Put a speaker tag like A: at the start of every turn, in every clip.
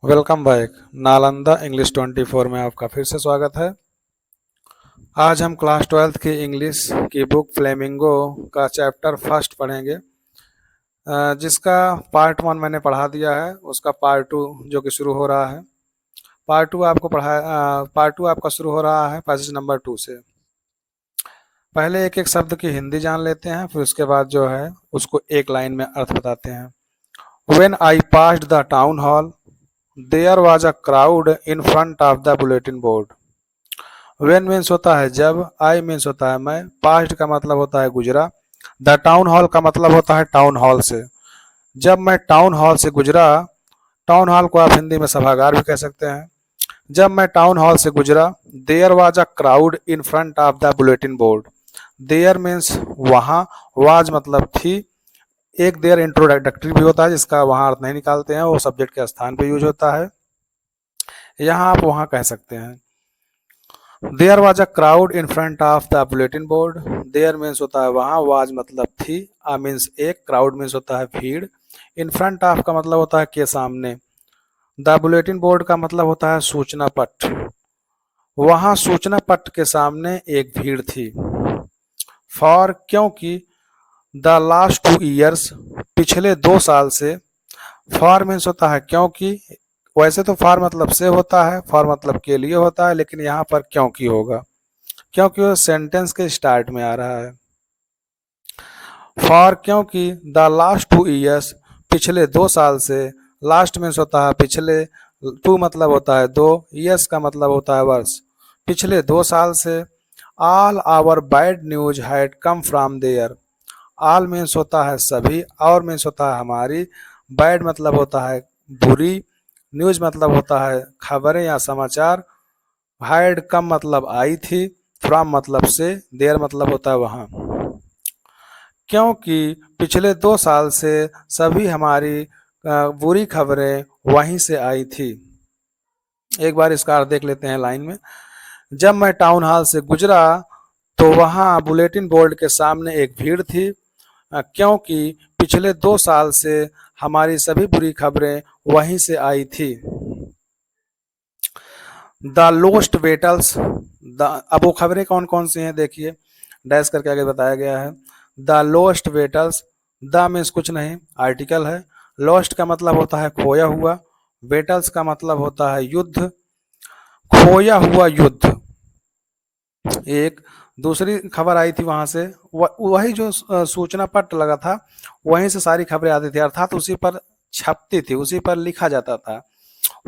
A: Welcome back. Nalanda English 24 में आपका फिर से स्वागत है। आज हम क्लास 12th की इंग्लिश की बुक फ्लेमिंगो का चैप्टर फर्स्ट पढ़ेंगे, जिसका पार्ट 1 मैंने पढ़ा दिया है। उसका पार्ट 2 जो कि शुरू हो रहा है। पार्ट 2 आपका शुरू हो रहा है पैसेज नंबर 2 से। पहले एक एक शब्द की हिंदी जान लेते हैं, फिर उसके बाद जो है उसको एक लाइन में अर्थ बताते हैं। When I passed the town hall, there was a crowd in front of the bulletin board. When means होता है जब, I means होता है मैं, past का मतलब होता है गुजरा, the town hall का मतलब होता है टाउन हॉल से। जब मैं टाउन हॉल से गुजरा, टाउन हॉल को आप हिंदी में सभागार भी कह सकते हैं। जब मैं टाउन हॉल से गुजरा, there was a crowd in front of the bulletin board. There means वहाँ, वाज मतलब थी। एक देयर इंट्रोडक्टरी भी होता है जिसका वहाँ अर्थ नहीं निकालते हैं, वो सब्जेक्ट के स्थान पे यूज होता है। यहाँ आप वहाँ कह सकते हैं। There was a crowd in front of the bulletin board. There means होता है वहाँ, वाज मतलब थी, आ मीन्स एक, क्राउड मीन्स होता है भीड़, इन फ्रंट ऑफ का मतलब होता है के सामने, द बुलेटिन बोर्ड का मतलब होता है सूचना पट। वहाँ सूचना पट के सामने एक भीड़ थी। फॉर क्योंकि, द लास्ट 2 ईयर्स पिछले 2 साल से। फॉर मीन्स होता है क्योंकि, वैसे तो फॉर मतलब से होता है, फॉर मतलब के लिए होता है, लेकिन यहाँ पर क्योंकि होगा क्योंकि वो सेंटेंस के स्टार्ट में आ रहा है। फॉर क्योंकि, द लास्ट 2 ईयर्स पिछले 2 साल से। लास्ट मीन्स होता है पिछले, टू मतलब होता है 2, ईयर्स का मतलब होता है वर्ष, पिछले 2 साल से। All our bad news had come from there. All means होता है सभी, और मीन्स होता है हमारी, बैड मतलब होता है बुरी, न्यूज मतलब होता है खबरें या समाचार, हैड कम मतलब आई थी, फ्रॉम मतलब से, देयर मतलब होता है वहाँ। क्योंकि पिछले 2 साल से सभी हमारी बुरी खबरें वहीं से आई थी। एक बार इसका अर्थ देख लेते हैं लाइन में। जब मैं टाउन हॉल से गुजरा तो वहाँ बुलेटिन बोर्ड के सामने एक भीड़ थी, क्योंकि पिछले 2 साल से हमारी सभी बुरी खबरें वहीं से आई थी। द लोस्ट बेटल्स, अब वो खबरें कौन कौन सी हैं देखिए, डैश करके आगे बताया गया है। The lost battles, the means कुछ नहीं, आर्टिकल है। लॉस्ट का मतलब होता है खोया हुआ, बेटल्स का मतलब होता है युद्ध, खोया हुआ युद्ध। एक दूसरी खबर आई थी वहां से, वही जो सूचना पट लगा था, वहीं से सारी खबरें आती थी, अर्थात उसी पर छपती थी, उसी पर लिखा जाता था,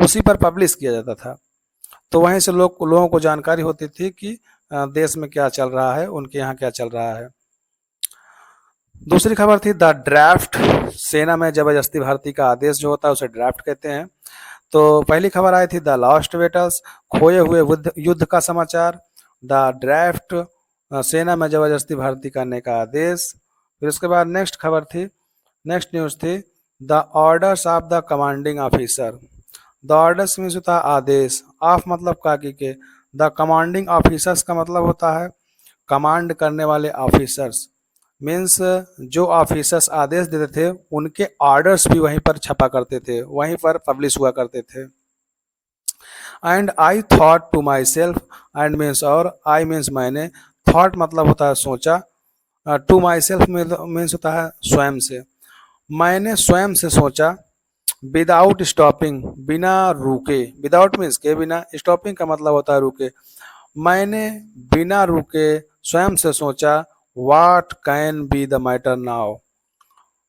A: उसी पर पब्लिश किया जाता था। तो वहीं से लोगों को जानकारी होती थी कि देश में क्या चल रहा है, उनके यहाँ क्या चल रहा है। दूसरी खबर थी द ड्राफ्ट, सेना में जबरदस्ती भर्ती का आदेश जो होता है उसे ड्राफ्ट कहते हैं। तो पहली खबर आई थी द लॉस्ट बेटल्स, खोए हुए युद्ध का समाचार। द ड्राफ्ट, सेना में जबरदस्ती भर्ती करने का आदेश। फिर उसके बाद नेक्स्ट न्यूज थी the orders of the commanding officer. The orders means होता है आदेश, ऑफ मतलब काकी के, द कमांडिंग ऑफिसर्स का मतलब होता है कमांड करने वाले ऑफिसर्स। मीन्स जो ऑफिसर्स आदेश देते थे उनके ऑर्डर्स भी वहीं पर छपा करते थे, वहीं पर पब्लिश हुआ करते थे। And I thought to myself, and means और, आई मीन्स मैंने, थॉट मतलब होता है सोचा, टू माई सेल्फ मीन्स होता है स्वयं से। मैंने स्वयं से सोचा, विदाउट स्टॉपिंग बिना रुके, विदाउट मीन्स के बिना, स्टॉपिंग का मतलब होता है रुके। मैंने बिना रुके स्वयं से सोचा, वाट can be the matter now.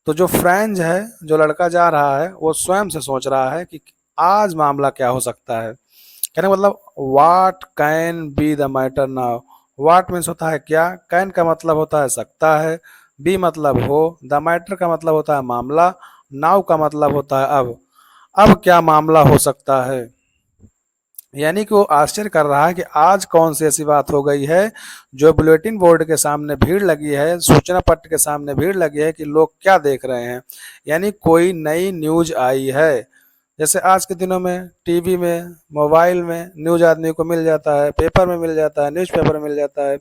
A: तो जो फ्रेंच है, जो लड़का जा रहा है, वो स्वयं से सोच रहा है कि आज मामला क्या हो सकता है। कहने का मतलब what can be the matter now. What means होता है क्या, कैन का मतलब होता है सकता है, बी मतलब हो, द मैटर का मतलब होता है मामला, नाउ का मतलब होता है अब क्या मामला हो सकता है। यानी कि वो आश्चर्य कर रहा है कि आज कौन सी ऐसी बात हो गई है जो बुलेटिन बोर्ड के सामने भीड़ लगी है, सूचना पट्ट के सामने भीड़ लगी है कि लोग क्या देख रहे हैं। यानी कोई नई न्यूज आई है। जैसे आज के दिनों में टीवी में, मोबाइल में न्यूज आदमी को मिल जाता है, पेपर में मिल जाता है, न्यूज़पेपर में मिल जाता है।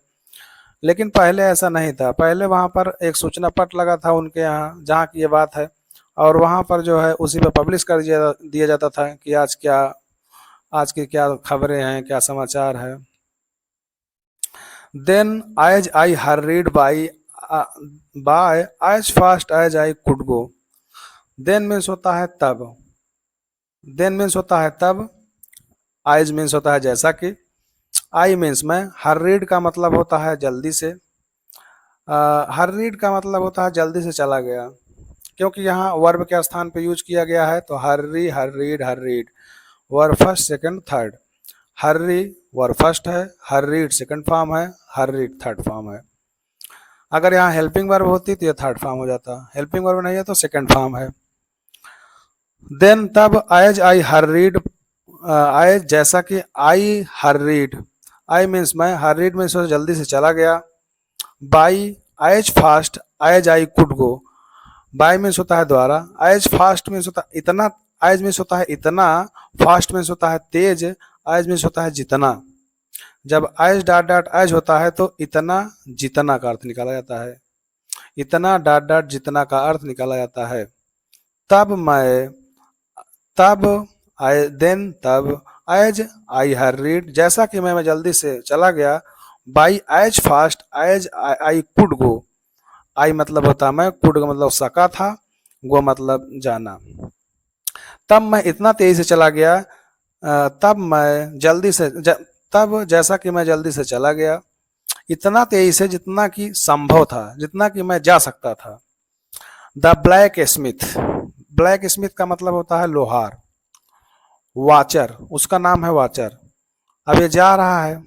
A: लेकिन पहले ऐसा नहीं था। पहले वहां पर एक सूचना पट लगा था उनके यहाँ, जहाँ की ये बात है, और वहाँ पर जो है उसी पे पब्लिश कर दिया जाता था कि आज की क्या खबरें हैं, क्या समाचार है। Then as I hurried by as fast as I could go. Then means होता है तब, देन मीन्स होता है तब, एज मीन्स होता है जैसा कि, आई मीन्स मैं, हर्रीड का मतलब होता है जल्दी से, हर्रीड का मतलब होता है जल्दी से चला गया, क्योंकि यहाँ वर्ब के स्थान पे यूज किया गया है, तो hurry, hurried, hurried, verb first second third. Hurry verb first है, हर्रीड सेकंड फॉर्म है, हर्रीड थर्ड फॉर्म है। अगर यहाँ हेल्पिंग वर्ब होती तो ये थर्ड फॉर्म हो जाता, हेल्पिंग वर्ब नहीं है तो सेकंड फॉर्म है। देन तब एज आई हर्रीड, एज जैसा कि, आई हर्रीड, आई मीन्स मैं, हर्रीड मीन्स जल्दी से चला गया, by as fast as I could go, by means होता है द्वारा, एज फास्ट मीन्स होता है इतना, एज मीन्स होता है इतना, फास्ट मीन्स होता है तेज, एज मीन्स होता है जितना। जब एज डॉट डॉट एज होता है तो इतना जितना का अर्थ निकाला जाता है, इतना डॉट डॉट जितना का अर्थ निकाला जाता है। तब मैं, तब आई, देन तब, एज आई हर्रीड जैसा कि मैं जल्दी से चला गया, by as fast as I could go, I मतलब होता मैं, कुड का मतलब सका था, गो मतलब जाना। तब मैं इतना तेजी से चला गया, तब मैं जल्दी से तब जैसा कि मैं जल्दी से चला गया, इतना तेजी से जितना कि संभव था, जितना कि मैं जा सकता था। The black Smith, black Smith का मतलब होता है लोहार, वाचर उसका नाम है वाचर। अब ये जा रहा है,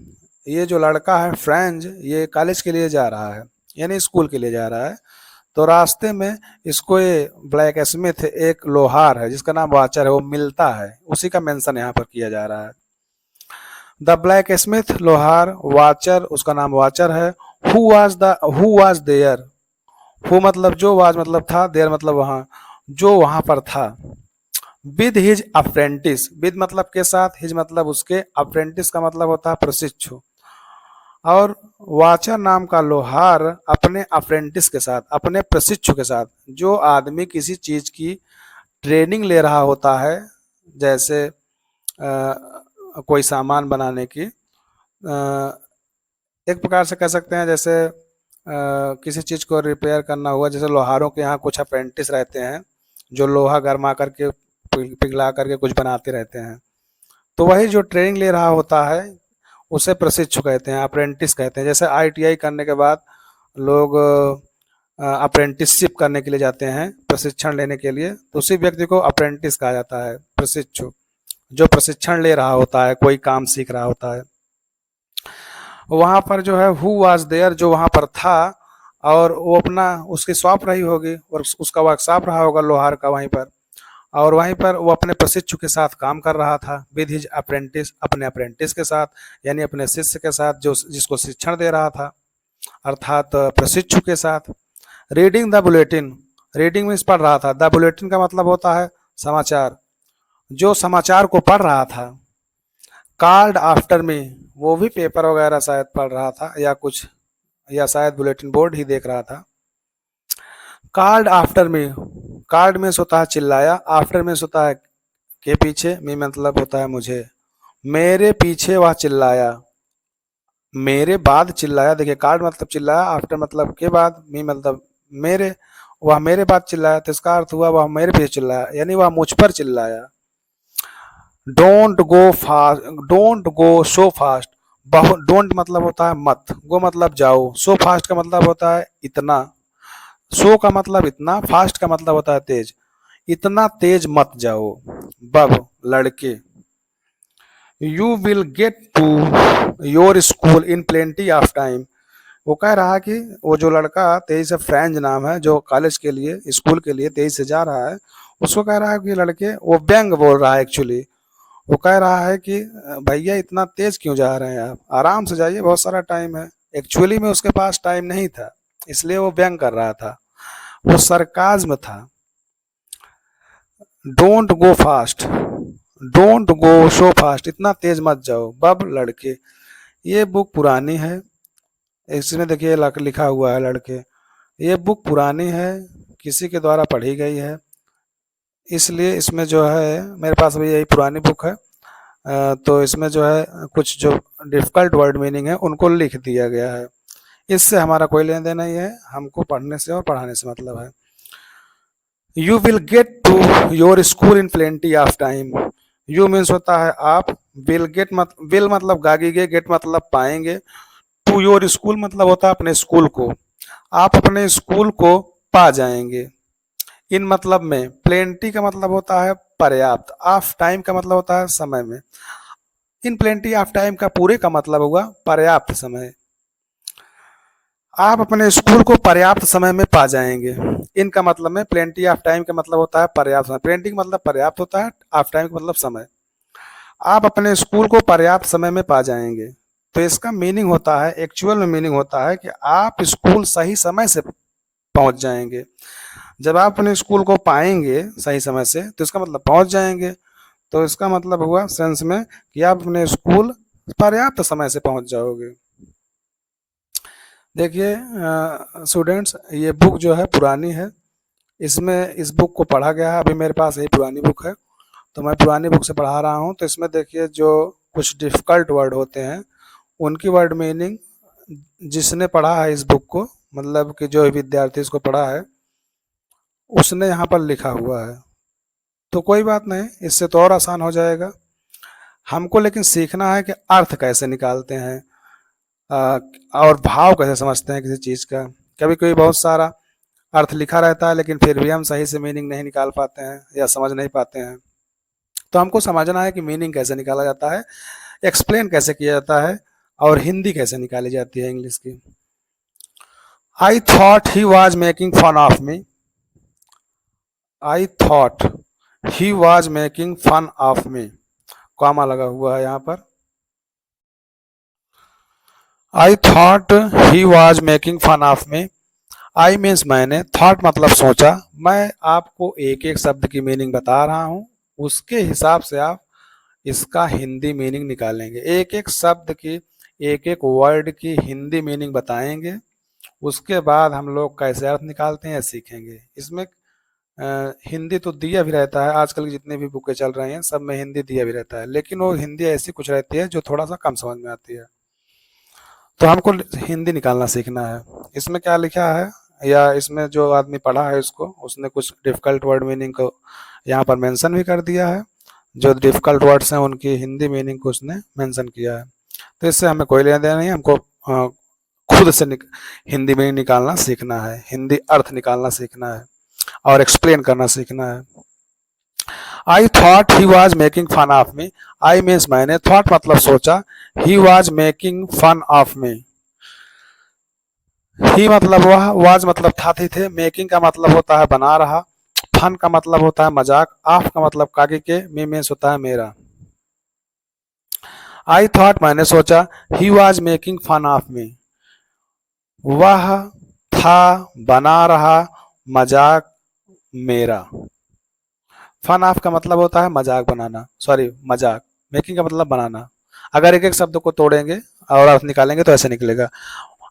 A: ये जो लड़का है फ्रेंज, ये कॉलेज के लिए जा रहा है, यानी स्कूल के लिए जा रहा है। तो रास्ते में इसको ये ब्लैक स्मिथ, एक लोहार है जिसका नाम वाचर है, वो मिलता है, उसी का मेंशन यहाँ पर किया जा रहा है। द ब्लैक स्मिथ लोहार, वाचर उसका नाम वाचर है, हु वाज देयर, हु मतलब जो, वाज मतलब था, देयर मतलब वहां, जो वहां पर था। विद हिज अप्रेंटिस, विद मतलब के साथ, हिज मतलब उसके, अप्रेंटिस का मतलब होता है प्रशिक्षु। और वाचर नाम का लोहार अपने अप्रेंटिस के साथ, अपने प्रशिक्षु के साथ, जो आदमी किसी चीज की ट्रेनिंग ले रहा होता है, जैसे कोई सामान बनाने की, एक प्रकार से कह सकते हैं, जैसे किसी चीज को रिपेयर करना हुआ, जैसे लोहारों के यहाँ कुछ अप्रेंटिस रहते हैं जो लोहा गरमा करके पिघला करके कुछ बनाते रहते हैं, तो वही जो ट्रेनिंग ले रहा होता है उसे प्रशिक्षु कहते हैं, अप्रेंटिस कहते हैं। जैसे आईटीआई करने के बाद लोग अप्रेंटिसशिप करने के लिए जाते हैं, प्रशिक्षण लेने के लिए, तो उसी व्यक्ति को अप्रेंटिस कहा जाता है, प्रशिक्षु, जो प्रशिक्षण ले रहा होता है, कोई काम सीख रहा होता है। वहां पर जो है हु वाज देयर, जो वहां पर था, और वो अपना, उसकी शॉप रही होगी और उसका वर्कशॉप रहा होगा लोहार का वहीं पर, और वहीं पर वो अपने प्रशिक्षु के साथ काम कर रहा था, विद हिज अप्रेंटिस, अपने अप्रेंटिस के साथ, यानी अपने शिष्य के साथ, जो जिसको शिक्षण दे रहा था, अर्थात प्रशिक्षु के साथ। Reading the bulletin, reading means पढ़ रहा था, द बुलेटिन का मतलब होता है समाचार, जो समाचार को पढ़ रहा था। कॉल्ड आफ्टर मी, वो भी पेपर वगैरह शायद पढ़ रहा था या कुछ, या शायद बुलेटिन बोर्ड ही देख रहा था। Called after me, called means होता है चिल्लाया, आफ्टर मीन्स होता है के पीछे, मी मतलब होता है मुझे, मेरे पीछे वह चिल्लाया, मेरे बाद चिल्लाया। देखिए कॉल्ड मतलब चिल्लाया, आफ्टर मतलब के बाद, मी मतलब मेरे, वह मेरे बाद चिल्लाया, तो इसका अर्थ हुआ वह मेरे पीछे चिल्लाया, यानी वह मुझ पर चिल्लाया। Don't go fast, don't go so fast, don't मतलब होता है मत, गो मतलब जाओ, सो फास्ट का मतलब होता है इतना, सो का मतलब इतना, फास्ट का मतलब होता है तेज, इतना तेज मत जाओ। बब लड़के, you will get to your school in plenty of time, वो कह रहा है कि वो जो लड़का तेजी से, फ्रेंज नाम है, जो कॉलेज के लिए, स्कूल के लिए तेजी से जा रहा है, उसको कह रहा है कि लड़के, वो व्यंग बोल रहा है एक्चुअली, वो कह रहा है कि भैया इतना तेज क्यों जा रहे हैं आप, आराम से जाइए, बहुत सारा टाइम है। एक्चुअली में उसके पास टाइम नहीं था, इसलिए वो व्यंग कर रहा था, वो सरकाज्म था। Don't go fast, don't go so fast, इतना तेज मत जाओ। बब लड़के, ये बुक पुरानी है, इसमें देखिए लिखा हुआ है लड़के, ये बुक पुरानी है, किसी के द्वारा पढ़ी गई है, इसलिए इसमें जो है मेरे पास भी यही पुरानी बुक है, तो इसमें जो है कुछ जो डिफिकल्ट वर्ड मीनिंग है उनको लिख दिया गया है। इससे हमारा कोई लेन देन नहीं है, हमको पढ़ने से और पढ़ाने से मतलब है। You will get to your school in plenty of time. You means होता है आप, विल गेट विल मतलब गागीगे, गेट मतलब पाएंगे, टू योर स्कूल मतलब होता है अपने स्कूल को, आप अपने स्कूल को पा जाएंगे। इन मतलब में, प्लेंटी का मतलब होता है पर्याप्त, ऑफ टाइम का मतलब होता है समय में, इन प्लेंटी ऑफ टाइम का पूरे का मतलब होगा पर्याप्त समय। आप अपने स्कूल को पर्याप्त समय में पा जाएंगे। इनका मतलब में, प्लेंटी ऑफ टाइम का मतलब होता है पर्याप्त समय, प्लेंटी का मतलब पर्याप्त होता है, ऑफ टाइम का मतलब समय। आप अपने स्कूल को पर्याप्त समय में पा जाएंगे, तो इसका मीनिंग होता है, एक्चुअल में मीनिंग होता है कि आप स्कूल सही समय से पहुंच जाएंगे। जब आप अपने स्कूल को पाएंगे सही समय से तो इसका मतलब पहुंच जाएंगे, तो इसका मतलब हुआ सेंस में कि आप अपने स्कूल पर्याप्त समय से पहुंच जाओगे। देखिए स्टूडेंट्स, ये बुक जो है पुरानी है, इसमें इस बुक को पढ़ा गया है, अभी मेरे पास यही पुरानी बुक है तो मैं पुरानी बुक से पढ़ा रहा हूँ। तो इसमें देखिए जो कुछ डिफ़िकल्ट वर्ड होते हैं उनकी वर्ड मीनिंग जिसने पढ़ा है इस बुक को, मतलब कि जो विद्यार्थी इसको पढ़ा है उसने यहाँ पर लिखा हुआ है। तो कोई बात नहीं, इससे तो और आसान हो जाएगा। हमको लेकिन सीखना है कि अर्थ कैसे निकालते हैं, अ, और भाव कैसे समझते हैं किसी चीज़ का। कभी कभी बहुत सारा अर्थ लिखा रहता है लेकिन फिर भी हम सही से मीनिंग नहीं निकाल पाते हैं या समझ नहीं पाते हैं। तो हमको समझना है कि मीनिंग कैसे निकाला जाता है, एक्सप्लेन कैसे किया जाता है, और हिंदी कैसे निकाली जाती है इंग्लिश की। I thought he was making fun of me. I thought he was making fun of me, comma लगा हुआ है यहाँ पर। I thought he was making fun of me, I means मैंने, थॉट मतलब सोचा। मैं आपको एक एक शब्द की मीनिंग बता रहा हूँ, उसके हिसाब से आप इसका हिंदी मीनिंग निकालेंगे। एक एक शब्द की, एक एक वर्ड की हिंदी मीनिंग बताएंगे, उसके बाद हम लोग कैसे अर्थ निकालते हैं सीखेंगे। इसमें हिंदी तो दिया भी रहता है, आजकल की जितनी भी बुकें चल रही हैं सब में हिंदी दिया भी रहता है, लेकिन वो हिंदी ऐसी कुछ रहती है जो थोड़ा सा कम समझ में आती है। तो हमको हिंदी निकालना सीखना है। इसमें क्या लिखा है, या इसमें जो आदमी पढ़ा है इसको, उसने कुछ डिफिकल्ट वर्ड मीनिंग को यहाँ पर मेंशन भी कर दिया है। जो डिफिकल्ट वर्ड्स हैं उनकी हिंदी मीनिंग को उसने मेंशन किया है। तो इससे हमें कोई लेना देना नहीं है, हमको खुद से हिंदी मीनिंग निकालना सीखना है, हिंदी अर्थ निकालना सीखना है और एक्सप्लेन करना सीखना है। I thought he was making fun of me, I means मैंने, थॉट मतलब सोचा, he was making fun of me, he मतलब वह, वाज मतलब था, थे, मेकिंग का मतलब होता है बना रहा, फन का मतलब होता है मजाक, ऑफ का मतलब कागे के, मी मीन्स होता है मेरा। आई थॉट मैंने सोचा, he was making fun of me, वह था बना रहा मजाक मेरा। फन ऑफ का मतलब होता है मजाक बनाना, सॉरी मजाक, मेकिंग का मतलब बनाना। अगर एक एक शब्द को तोड़ेंगे और अर्थ निकालेंगे तो ऐसे निकलेगा।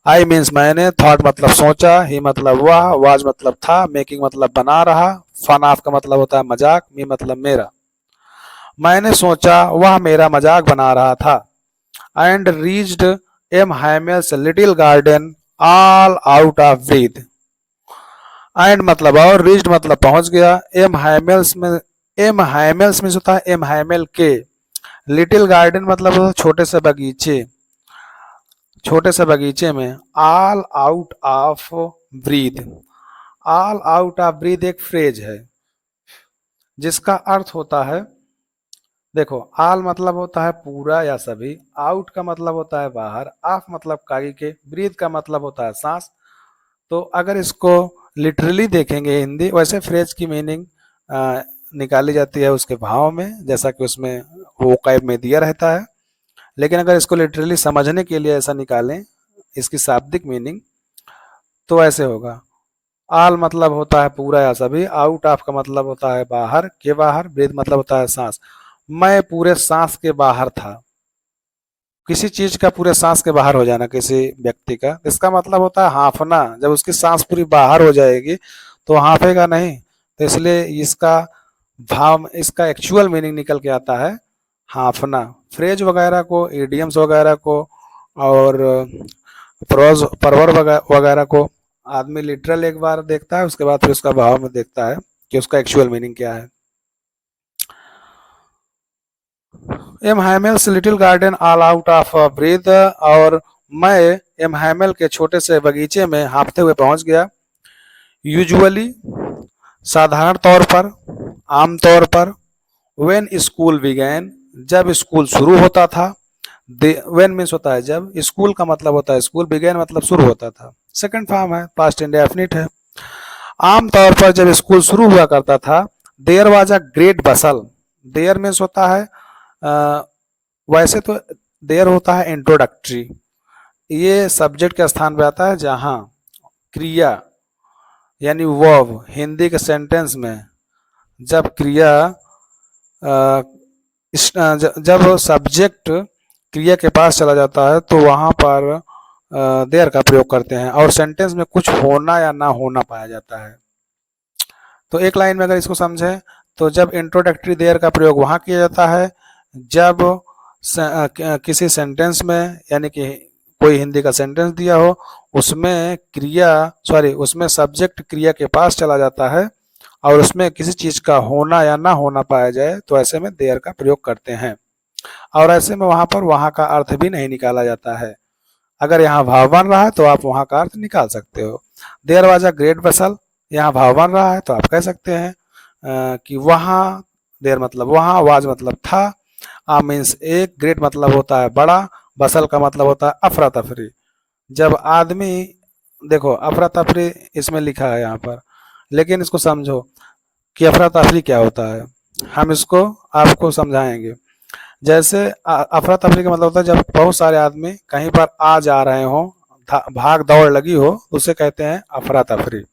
A: आई मीन्स मैंने, थॉट मतलब सोचा, ही मतलब वह, वाज मतलब था, मेकिंग मतलब बना रहा, फन ऑफ का मतलब होता है मजाक, मी मतलब मेरा। मैंने सोचा वह मेरा मजाक बना रहा था। And reached M Hamel's little garden all out of breath. And मतलब और, रीच्ड मतलब पहुंच गया, एम हैमेल्स में, एम हैमेल्स में होता है एम हैमेल के, लिटिल गार्डन मतलब छोटे से बगीचे, छोटे से बगीचे में, all out of breathe. All out of breathe एक फ्रेज है जिसका अर्थ होता है, देखो ऑल मतलब होता है पूरा या सभी, आउट का मतलब होता है बाहर, ऑफ मतलब कागी के, ब्रीथ का मतलब होता है सांस। तो अगर इसको लिटरली देखेंगे हिंदी, वैसे फ्रेज की मीनिंग निकाली जाती है उसके भाव में, जैसा कि उसमें वो कैब में दिया रहता है। लेकिन अगर इसको लिटरली समझने के लिए ऐसा निकालें इसकी शाब्दिक मीनिंग, तो ऐसे होगा, आल मतलब होता है पूरा या सभी, आउट ऑफ का मतलब होता है बाहर के, बाहर, ब्रीथ मतलब होता है सांस। मैं पूरे सांस के बाहर था, किसी चीज का पूरे सांस के बाहर हो जाना किसी व्यक्ति का, इसका मतलब होता है हांफना। जब उसकी सांस पूरी बाहर हो जाएगी तो हांफेगा नहीं, तो इसलिए इसका भाव में इसका एक्चुअल मीनिंग निकल के आता है हाँफना। फ्रेज वगैरह को, इडियम्स वगैरह को और प्रोज परवर वगैरह को आदमी लिटरल एक बार देखता है, उसके बाद फिर उसका भाव में देखता है कि उसका एक्चुअल मीनिंग क्या है। M Hamel's little garden all out of breath, और मैं एम हैमेल के छोटे से बगीचे में हाँफते हुए पहुंच गया। यूजुअली साधारण तौर पर, आम तौर पर, व्हेन स्कूल बिगैन जब स्कूल शुरू होता था, व्हेन मीन्स होता है जब, स्कूल का मतलब होता है स्कूल, बिगैन मतलब शुरू होता था, सेकंड फॉर्म है, पास्ट इंडेफिनिट है। आम तौर पर जब स्कूल शुरू हुआ करता था, there was a great bustle, there means होता है वैसे तो देयर होता है इंट्रोडक्टरी, ये सब्जेक्ट के स्थान पे आता है जहां क्रिया यानी वर्ब हिंदी के सेंटेंस में जब क्रिया जब सब्जेक्ट क्रिया के पास चला जाता है तो वहां पर देयर का प्रयोग करते हैं और सेंटेंस में कुछ होना या ना होना पाया जाता है। तो एक लाइन में अगर इसको समझें तो जब इंट्रोडक्टरी देयर का प्रयोग वहां किया जाता है जब किसी सेंटेंस में, यानी कि कोई हिंदी का सेंटेंस दिया हो, उसमें उसमें सब्जेक्ट क्रिया के पास चला जाता है और उसमें किसी चीज का होना या ना होना पाया जाए तो ऐसे में देयर का प्रयोग करते हैं। और ऐसे में वहां पर वहां का अर्थ भी नहीं निकाला जाता है। अगर यहाँ भाव बन रहा है तो आप वहां का अर्थ निकाल सकते हो। देयर वाज अ ग्रेट वसल, यहाँ भाव बन रहा है तो आप कह सकते हैं कि वहां, देयर मतलब वहां, वाज मतलब था, आ मीन्स एक, ग्रेट मतलब होता है बड़ा, बसल का मतलब होता है अफरा तफरी। जब आदमी, देखो अफरा तफरी इसमें लिखा है यहाँ पर, लेकिन इसको समझो कि अफरा तफरी क्या होता है, हम इसको आपको समझाएंगे। जैसे अफरा तफरी का मतलब होता है जब बहुत सारे आदमी कहीं पर आ जा रहे हो, भाग दौड़ लगी हो, उसे कहते हैं अफरा तफरी।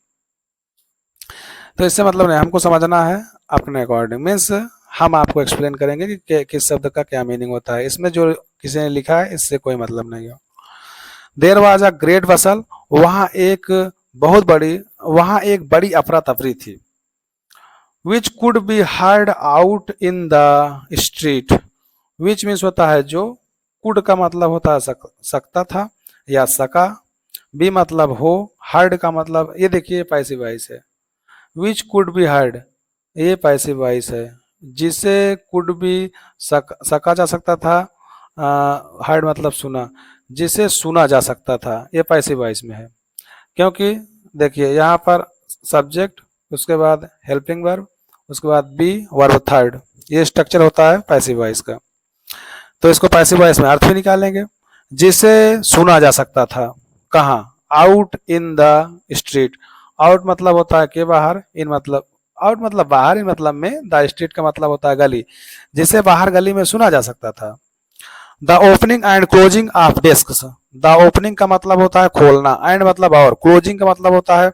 A: तो इससे मतलब नहीं, हमको समझना है अपने अकॉर्डिंग, मीन्स हम आपको एक्सप्लेन करेंगे कि किस शब्द का क्या मीनिंग होता है, इसमें जो किसी ने लिखा है इससे कोई मतलब नहीं हो। देयर वाज अ ग्रेट वसल, वहां एक बड़ी अफरा तफरी थी। Which could be heard out in the street, which means होता है जो, कुड का मतलब होता है सकता था या सका, बी मतलब हो, हर्ड का मतलब, ये देखिए पैसिव वॉइस है, विच कुड बी हर्ड ये पैसिव वॉइस है, जिसे कुड बी सका जा सकता था, हर्ड मतलब सुना, जिसे सुना जा सकता था, ये पैसिव वॉइस में है। क्योंकि देखिए यहाँ पर सब्जेक्ट, उसके बाद हेल्पिंग वर्ब, उसके बाद बी, वर्ब थर्ड, ये स्ट्रक्चर होता है पैसिव वॉइस का। तो इसको पैसिव वॉइस में अर्थ भी निकालेंगे। जिसे सुना जा सकता था, कहाँ, out in the street, out मतलब होता है के बाहर, इन मतलब आउट मतलब बाहर, इन मतलब में, द स्ट्रीट का मतलब होता है गली, जिसे बाहर गली में सुना जा सकता था। The opening and closing of desk, the opening का मतलब होता है खोलना, एंड मतलब और, क्लोजिंग का मतलब होता है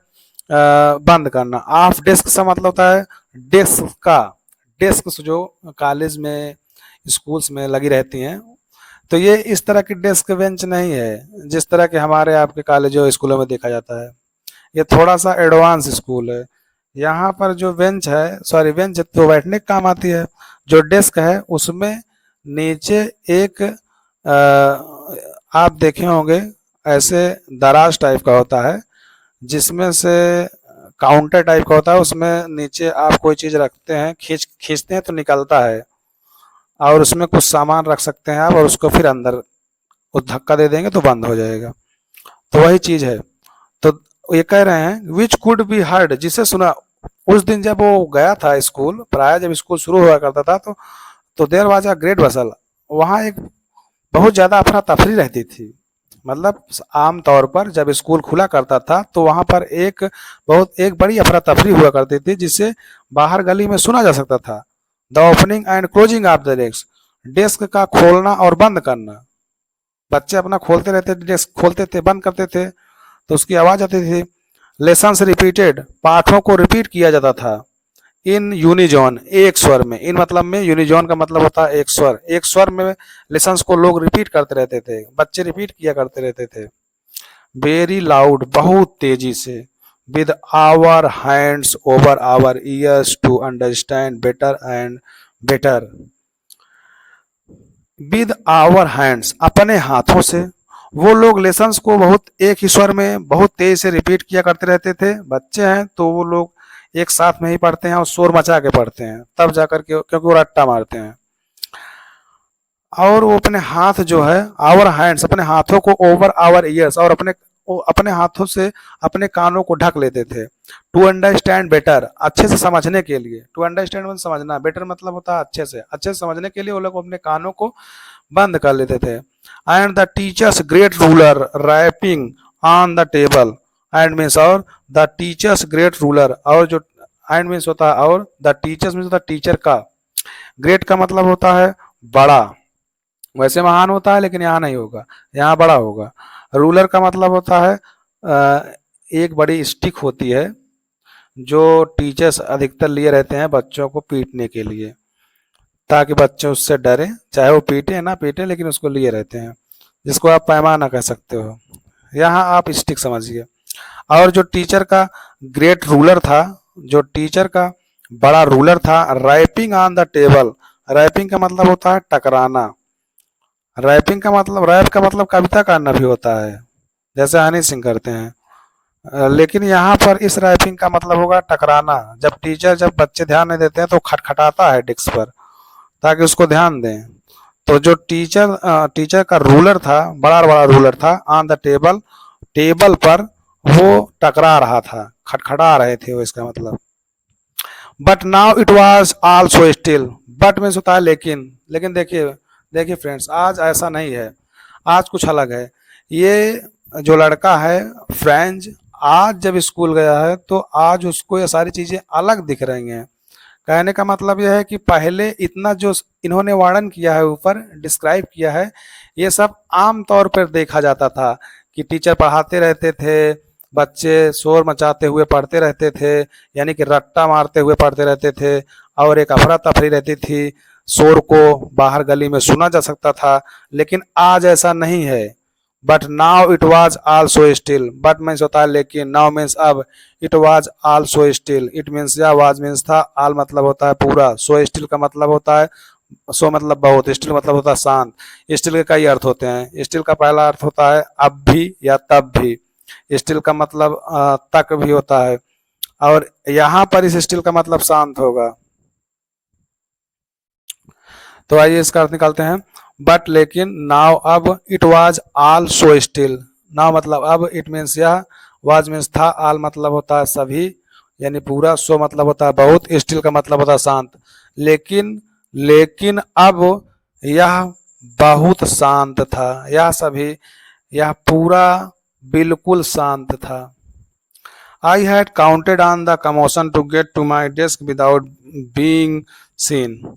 A: बंद करना, ऑफ डेस्क का मतलब होता है डेस्क का, डेस्क जो कॉलेज में स्कूल्स में लगी रहती हैं, तो ये इस तरह की डेस्क बेंच नहीं है जिस तरह के हमारे आपके कॉलेजों स्कूलों में देखा जाता है। ये थोड़ा सा एडवांस स्कूल है। यहाँ पर जो बेंच है, सॉरी बेंच तो बैठने के काम आती है, जो डेस्क है उसमें नीचे एक आप देखे होंगे ऐसे दराज टाइप का होता है, जिसमें से काउंटर टाइप का होता है, उसमें नीचे आप कोई चीज रखते हैं, खींचते हैं तो निकलता है, और उसमें कुछ सामान रख सकते हैं आप, और उसको फिर अंदर उस धक्का दे देंगे तो बंद हो जाएगा। तो वही चीज है। तो ये कह रहे हैं विच कुड बी हर्ड, जिसे सुना, उस दिन जब वो गया था स्कूल, प्राय जब स्कूल शुरू हुआ करता था तो देयर वाज अ ग्रेट वसल, वहां एक बहुत ज्यादा अफरा तफरी रहती थी। मतलब आम तौर पर जब स्कूल खुला करता था तो वहां पर एक बड़ी अफरा तफरी हुआ करती थी, जिसे बाहर गली में सुना जा सकता था। The opening and closing of the desk, desk का खोलना और बंद करना, बच्चे अपना खोलते रहते थे, डेस्क खोलते थे, बंद करते थे, तो उसकी आवाज आती थी। लेसन्स रिपीटेड, पाठों को रिपीट किया जाता था। इन यूनिजॉन, एक स्वर में, इन मतलब में, यूनिजॉन का मतलब होता है एक स्वर में लेसन्स को लोग रिपीट करते रहते थे, बच्चे रिपीट किया करते रहते थे। वेरी लाउड, बहुत तेजी से, with our hands over our ears to understand better and better. With our hands, अपने हाथों से। वो लोग लेसन्स को बहुत एक ही स्वर में बहुत तेज से रिपीट किया करते रहते थे। बच्चे हैं तो वो लोग एक साथ में ही पढ़ते हैं और शोर मचा के पढ़ते हैं, तब जाकर के, क्योंकि वो रट्टा मारते हैं। और वो अपने हाथ जो है, आवर हैंड्स, अपने हाथों को ओवर आवर ईयर्स, और अपने हाथों से अपने कानों को ढक लेते थे। टू अंडरस्टैंड बेटर, अच्छे से समझने के लिए। टू अंडरस्टैंड मतलब समझना, बेटर मतलब होता है अच्छे से समझने के लिए वो लोग अपने कानों को बंद कर लेते थे। And the teacher's great ruler rapping on the table, and means, और द टीचर्स ग्रेट रूलर, और जो एंड मीन्स होता है और, द टीचर्स मीन्स होता है टीचर का, ग्रेट का मतलब होता है बड़ा, वैसे महान होता है लेकिन यहाँ नहीं होगा, यहाँ बड़ा होगा। रूलर का मतलब होता है एक बड़ी स्टिक होती है जो टीचर्स अधिकतर लिए रहते हैं बच्चों को पीटने के लिए, ताकि बच्चे उससे डरे, चाहे वो पीटे ना पीटे लेकिन उसको लिए रहते हैं, जिसको आप पैमाना कह सकते हो, यहाँ आप स्टिक समझिए। और जो टीचर का ग्रेट रूलर था, जो टीचर का बड़ा रूलर था, rapping on the table, rapping का मतलब होता है टकराना, रैपिंग का मतलब, रैप का मतलब कविता करना भी होता है, जैसे हनी सिंह करते हैं। लेकिन यहाँ पर इस रैपिंग का मतलब होगा टकराना। जब बच्चे ध्यान नहीं देते हैं तो खटखटाता है डिस्क पर, ताकि उसको ध्यान दें। तो जो टीचर का रूलर था, बड़ा बड़ा रूलर था, ऑन द टेबल, टेबल पर वो टकरा रहा था, खटखटा रहे थे वो, इसका मतलब। But now it was also still, but में होता है लेकिन देखिए फ्रेंड्स, आज ऐसा नहीं है, आज कुछ अलग है। ये जो लड़का है फ्रेंच, आज जब स्कूल गया है तो आज उसको ये सारी चीजें अलग दिख रही हैं। कहने का मतलब यह है कि पहले इतना जो इन्होंने वर्णन किया है, ऊपर डिस्क्राइब किया है, ये सब आम तौर पर देखा जाता था कि टीचर पढ़ाते रहते थे, बच्चे शोर मचाते हुए पढ़ते रहते थे, यानी कि रट्टा मारते हुए पढ़ते रहते थे, और एक अफरा तफरी रहती थी, शोर को बाहर गली में सुना जा सकता था। लेकिन आज ऐसा नहीं है। But now it was also still, but means होता है लेकिन, नाउ मीन्स अब, it was also still, it means या, वाज मीन्स था, आल मतलब होता है पूरा, सो स्टिल का मतलब होता है, सो मतलब बहुत, स्टिल मतलब होता है शांत। स्टिल के कई अर्थ होते हैं। स्टिल का पहला अर्थ होता है अब भी या तब भी, स्टिल का मतलब तक भी होता है, और यहाँ पर इस स्टिल का मतलब शांत होगा। तो आइए इसका अर्थ निकालते हैं। बट लेकिन, नाउ अब, it was all so still, now मतलब अब, इट मीन्स यह, वाज मीन्स था, ऑल मतलब होता है सभी यानी पूरा, सो मतलब होता है बहुत, स्टिल का मतलब होता है शांत। लेकिन अब यह बहुत शांत था, यह पूरा बिल्कुल शांत था। I had counted on the commotion to get to my desk without being seen.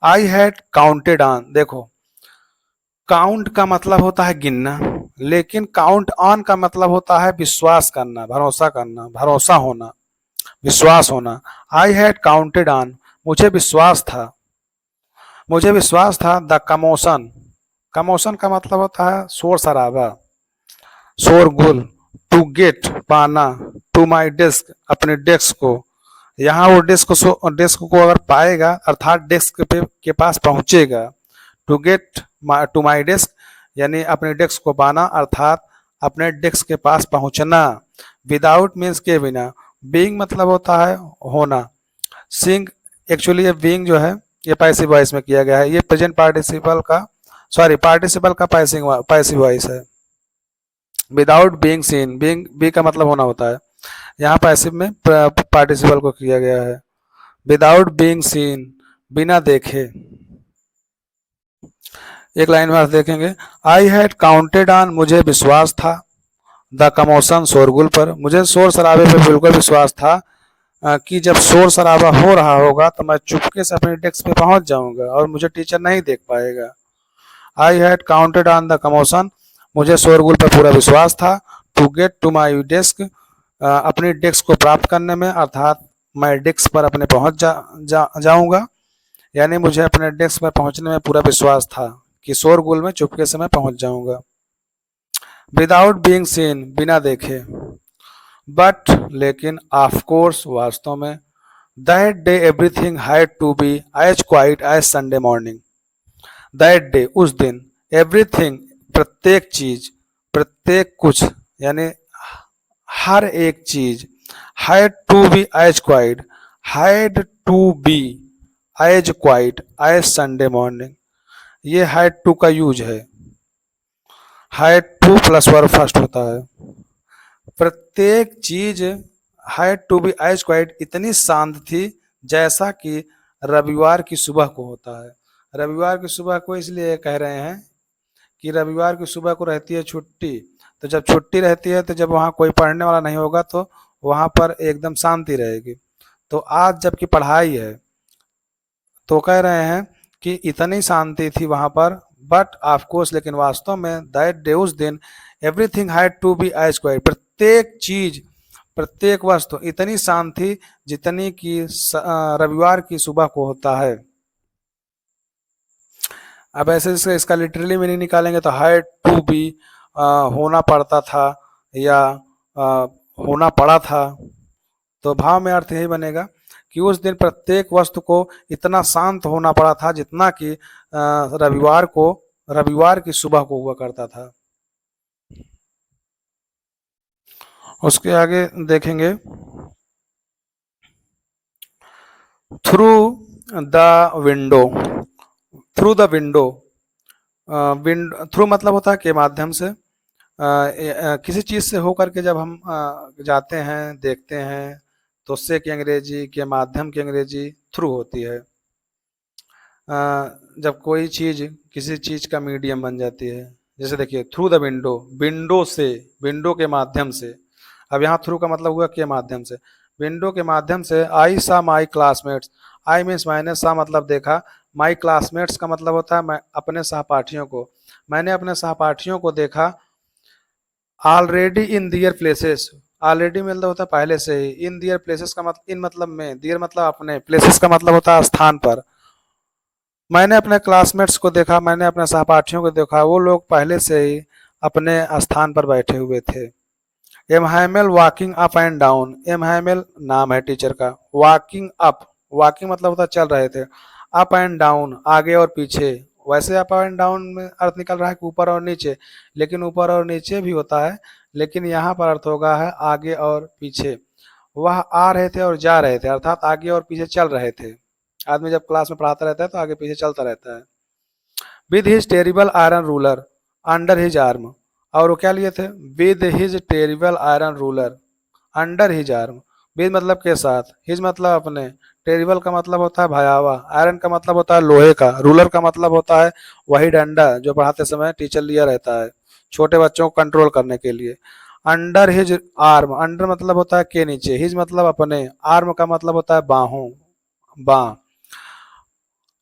A: I had counted on, देखो काउंट का मतलब होता है गिनना, लेकिन काउंट ऑन का मतलब होता है विश्वास करना, भरोसा करना, भरोसा होना, विश्वास होना। आई हैड काउंटेड ऑन, मुझे विश्वास था, द कमोशन, कमोशन का मतलब होता है शोर शराबा, शोरगुल, टू गेट पाना, टू माई डेस्क अपने डेस्क को, यहाँ वो डेस्क को अगर पाएगा अर्थात डेस्क के पास पहुंचेगा। To get to my desk यानी अपने डेस्क को पाना अर्थात अपने डेस्क के पास पहुंचना। विदाउट मीन्स के बिना। बीइंग मतलब होता है होना। सिंग, एक्चुअली ये बीइंग जो है ये पैसिव वॉइस में किया गया है, ये प्रेजेंट पार्टिसिपल का पैसिव वॉइस है। Without being seen, being be का मतलब होना होता है, यहाँ पैसिव में पार्टिसिपल को किया गया है। विदाउट बीइंग सीन, बिना देखे। एक लाइन में देखेंगे, आई हैड काउंटेड ऑन, मुझे विश्वास था, द कमोशन शोरगुल पर, मुझे शोर शराबे पर बिल्कुल विश्वास था कि जब शोर शराबा हो रहा होगा तो मैं चुपके से अपने डेस्क पे पहुंच जाऊंगा और मुझे टीचर नहीं देख पाएगा। I had counted on the commotion, मुझे शोरगुल पर पूरा विश्वास था। To get to my desk, अपनी डेस्क को प्राप्त करने में अर्थात मैं डेस्क पर अपने पहुंच जाऊंगा, यानी मुझे अपने डेस्क पर पहुंचने में पूरा विश्वास था कि शोरगुल में चुपके से मैं पहुंच जाऊंगा। विदाउट बीइंग सीन, बिना देखे। बट लेकिन ऑफ कोर्स वास्तव में that day everything had to be as quiet as Sunday morning. That day उस दिन, एवरीथिंग प्रत्येक चीज, प्रत्येक कुछ यानी हर एक चीज, had to be as quiet, had to be as quiet as Sunday morning. ये हैड टू का यूज है, had to plus verb first होता है। प्रत्येक चीज had to be as quiet इतनी शांत थी जैसा कि रविवार की सुबह को होता है। रविवार की सुबह को इसलिए कह रहे हैं कि रविवार की सुबह को रहती है छुट्टी, तो जब छुट्टी रहती है तो जब वहाँ कोई पढ़ने वाला नहीं होगा तो वहाँ पर एकदम शांति रहेगी। तो आज जबकि पढ़ाई है तो कह रहे हैं कि इतनी शांति थी वहाँ पर, बट ऑफ कोर्स लेकिन वास्तव में दैट डे उस दिन everything had to be as quiet, प्रत्येक चीज, प्रत्येक वस्तु इतनी शांत थी जितनी कि रविवार की सुबह को होता है। अब ऐसे इसका लिटरली मीनिंग निकालेंगे तो हैड टू बी होना पड़ता था या होना पड़ा था। तो भाव में अर्थ यही बनेगा कि उस दिन प्रत्येक वस्तु को इतना शांत होना पड़ा था जितना कि रविवार की सुबह को हुआ करता था। उसके आगे देखेंगे through the window. Through the window, through मतलब होता है के माध्यम से, किसी चीज से होकर के जब हम जाते हैं देखते हैं तो उससे की अंग्रेजी, के माध्यम की अंग्रेजी थ्रू होती है। जब कोई चीज किसी चीज का मीडियम बन जाती है, जैसे देखिए थ्रू द विंडो, विंडो से, विंडो के माध्यम से। अब यहाँ थ्रू का मतलब हुआ के माध्यम से, विंडो के माध्यम से। आई सा माई क्लासमेट्स, आई मीन्स मैंने, सा मतलब देखा, माई क्लासमेट्स का मतलब होता है मैं अपने सहपाठियों को, मैंने अपने सहपाठियों को देखा। Already in their places, already मतलब होता है पहले से ही, इन दियर प्लेसेस का मतलब, इन मतलब में, दियर मतलब अपने, प्लेसेस का मतलब होता है स्थान पर। मैंने अपने क्लासमेट्स को देखा, मैंने अपने सहपाठियों को देखा, वो लोग पहले से ही अपने स्थान पर बैठे हुए थे। एमहैमेल वॉकिंग अप एंड डाउन, एमहैमेल नाम है टीचर का, वॉकिंग अप, वॉकिंग मतलब होता है चल रहे थे, अप एंड डाउन आगे और पीछे। वैसे अप एंड डाउन में अर्थ निकल रहा है कि ऊपर और नीचे, लेकिन ऊपर और नीचे भी होता है, लेकिन यहाँ पर अर्थ होगा है आगे और पीछे। वह आ रहे थे और जा रहे थे, अर्थात आगे और पीछे चल रहे थे। आदमी जब क्लास में पढ़ाता रहता है तो आगे पीछे चलता रहता है। With his terrible iron ruler under his arm, और वो क्या लिए थे, with his terrible iron ruler under his arm. With मतलब के साथ, हिज मतलब अपने, टेरिबल का मतलब होता है भयावह, आयरन का मतलब होता है लोहे का, रूलर का मतलब होता है वही डंडा जो पढ़ाते समय टीचर लिया रहता है छोटे बच्चों को कंट्रोल करने के लिए। अंडर हिज आर्म, अंडर मतलब होता है के नीचे, हिज मतलब अपने, आर्म का मतलब होता है बाहों, बाँ।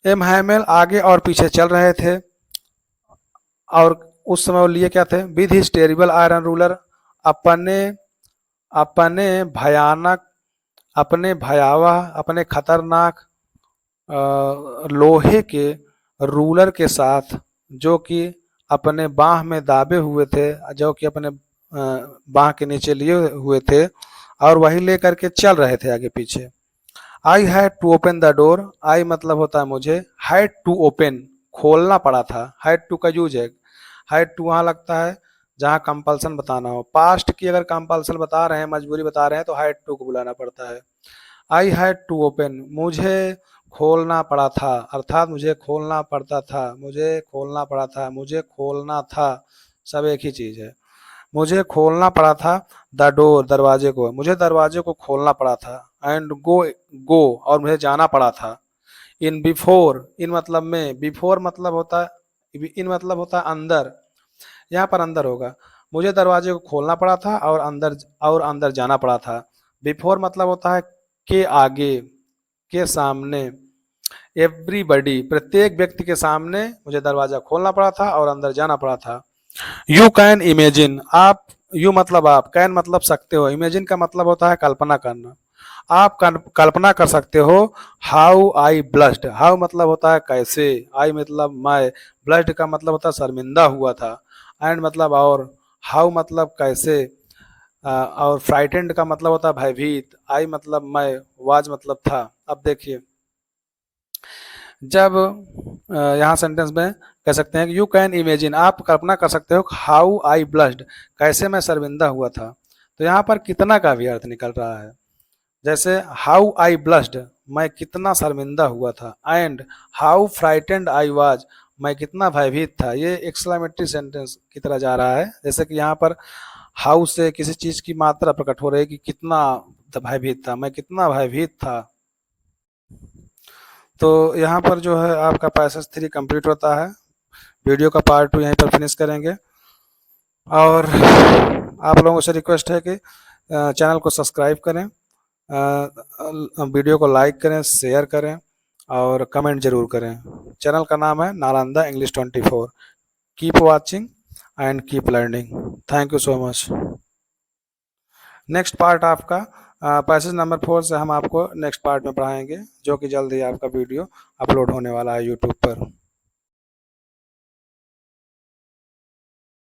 A: एमहैमेल आगे और पीछे चल रहे थे, और उस समय वो लिए क्या थे, with his terrible iron ruler, अपने, अपने भयानक, अपने भयावह, अपने खतरनाक लोहे के रूलर के साथ, जो कि अपने बाह में दाबे हुए थे, जो कि अपने बाह के नीचे लिए हुए थे, और वही लेकर के चल रहे थे आगे पीछे। I had to open the door, I मतलब होता है मुझे, हैड टू ओपन खोलना पड़ा था, हैड टू का यूज है। हैड टू वहाँ लगता है जहाँ कंपल्सन बताना हो, पास्ट की अगर कंपल्सन बता रहे हैं, मजबूरी बता रहे हैं, तो हैड टू को बुलाना पड़ता है। आई हैड टू ओपन, मुझे खोलना पड़ा था, अर्थात मुझे खोलना पड़ता था, मुझे खोलना पड़ा था, मुझे खोलना था, सब एक ही चीज है। मुझे खोलना पड़ा था द डोर, दरवाजे को, मुझे दरवाजे को खोलना पड़ा था। एंड गो, गो और मुझे जाना पड़ा था। इन बिफोर, इन मतलब में, बिफोर मतलब होता है, इन मतलब होता है अंदर, यहाँ पर अंदर होगा। मुझे दरवाजे को खोलना पड़ा था और अंदर जाना पड़ा था। बिफोर मतलब होता है के आगे, के सामने। एवरीबडी प्रत्येक व्यक्ति के सामने मुझे दरवाजा खोलना पड़ा था और अंदर जाना पड़ा था। यू कैन इमेजिन, आप, यू मतलब आप, कैन मतलब सकते हो, इमेजिन का मतलब होता है कल्पना करना, आप कल्पना कर सकते हो। हाउ आई ब्लश्ड, हाउ मतलब होता है कैसे, आई मतलब मैं, ब्लश्ड का मतलब होता है शर्मिंदा हुआ था, एंड मतलब और, हाउ मतलब कैसे, और फ्राइटेंड का मतलब होता है भयभीत, आई मतलब मैं, वाज मतलब था। अब देखिए, जब यहाँ सेंटेंस में कह सकते हैं कि यू कैन इमेजिन, आप कल्पना कर सकते हो, हाउ आई ब्लश्ड, कैसे मैं शर्मिंदा हुआ था। तो यहाँ पर कितना का भी अर्थ निकल रहा है। जैसे हाउ आई ब्लश्ड, मैं कितना शर्मिंदा हुआ था, and how frightened I was, मैं कितना भयभीत था। ये एक्सक्लेमेटरी सेंटेंस की तरह जा रहा है। जैसे कि यहाँ पर हाउ से किसी चीज की मात्रा प्रकट हो रही है कि कितना भयभीत था, मैं कितना भयभीत था। तो यहाँ पर जो है आपका पैसेज 3 कंप्लीट होता है। वीडियो का पार्ट 2 यहीं पर फिनिश करेंगे। और आप लोगों से रिक्वेस्ट है कि चैनल को सब्सक्राइब करें, वीडियो को लाइक करें, शेयर करें और कमेंट जरूर करें। चैनल का नाम है Nalanda English 24। Keep watching and keep learning. Thank you so much. Next part आपका पैसेज नंबर 4 से हम आपको नेक्स्ट पार्ट में पढ़ाएंगे, जो कि जल्द ही आपका वीडियो अपलोड होने वाला है यूट्यूब पर।